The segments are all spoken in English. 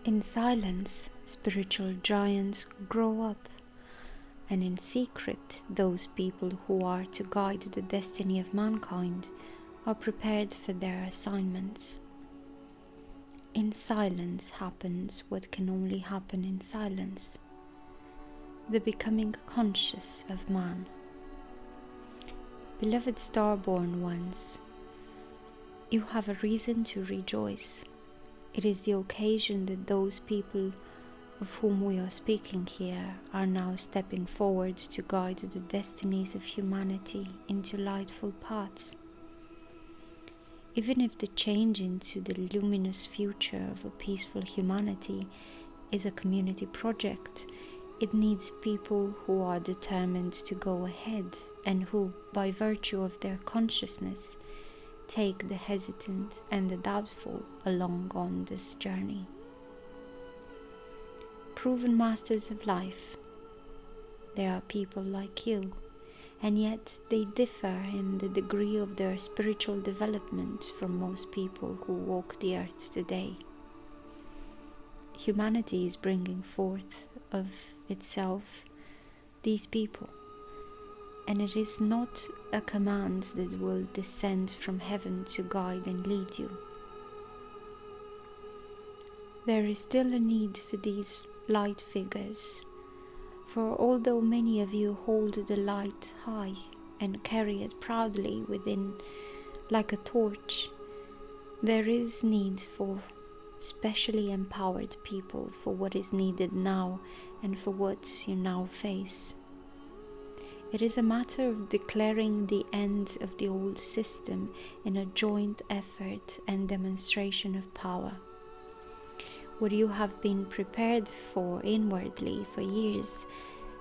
In silence, spiritual giants grow up, and in secret, those people who are to guide the destiny of mankind are prepared for their assignments. In silence happens what can only happen in silence: the becoming conscious of man. Beloved starborn ones, you have a reason to rejoice. It is the occasion that those people of whom we are speaking here are now stepping forward to guide the destinies of humanity into lightful paths. Even if the change into the luminous future of a peaceful humanity is a community project, it needs people who are determined to go ahead and who, by virtue of their consciousness, take the hesitant and the doubtful along on this journey. Proven masters of life, there are people like you, and yet they differ in the degree of their spiritual development from most people who walk the earth today. Humanity is bringing forth of itself these people, and it is not a command that will descend from heaven to guide and lead you. There is still a need for these light figures, for although many of you hold the light high and carry it proudly within like a torch, there is need for specially empowered people for what is needed now and for what you now face. It is a matter of declaring the end of the old system in a joint effort and demonstration of power. What you have been prepared for inwardly for years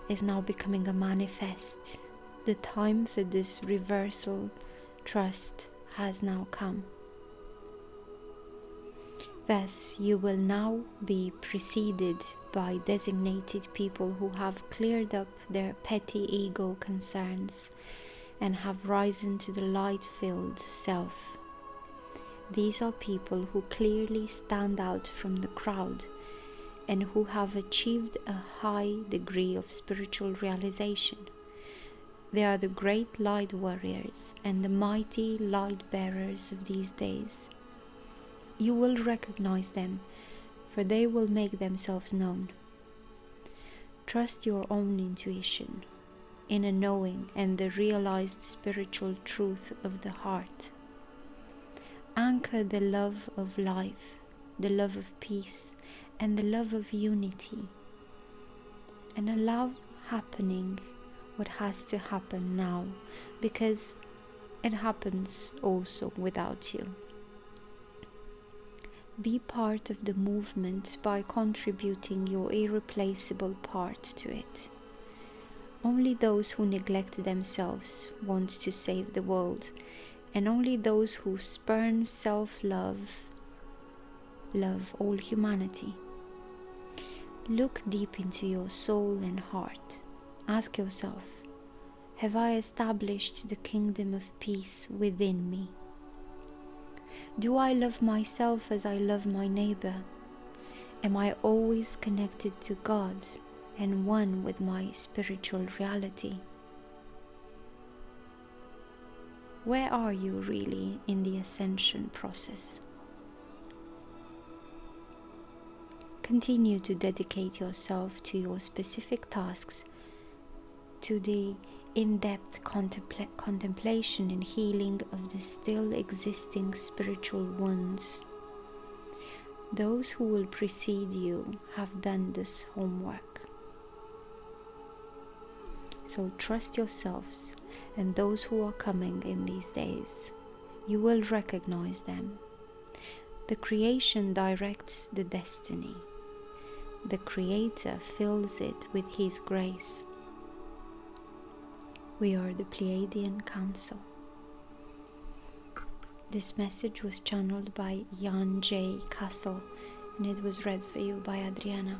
is now becoming a manifest. The time for this reversal trust has now come. Thus, you will now be preceded by designated people who have cleared up their petty ego concerns and have risen to the light-filled self. These are people who clearly stand out from the crowd and who have achieved a high degree of spiritual realization. They are the great Lightwarrriors and the mighty light bearers of these days. You will recognize them, for they will make themselves known. Trust your own intuition, inner knowing, and the realized spiritual truth of the heart. Anchor the love of life, the love of peace, and the love of unity, and allow happening what has to happen now, because it happens also without you. Be part of the movement by contributing your irreplaceable part to it. Only those who neglect themselves want to save the world, and only those who spurn self-love love all humanity. Look deep into your soul and heart. Ask yourself, have I established the kingdom of peace within me? Do I love myself as I love my neighbor? Am I always connected to God and one with my spiritual reality? Where are you really in the ascension process? Continue to dedicate yourself to your specific tasks, to the in-depth contemplation and healing of the still existing spiritual wounds. Those who will precede you have done this homework. So trust yourselves and those who are coming in these days. You will recognize them. The creation directs the destiny. The Creator fills it with His grace. We are the Pleiadian Council. This message was channeled by Jahn J Kassl, and it was read for you by Adriana.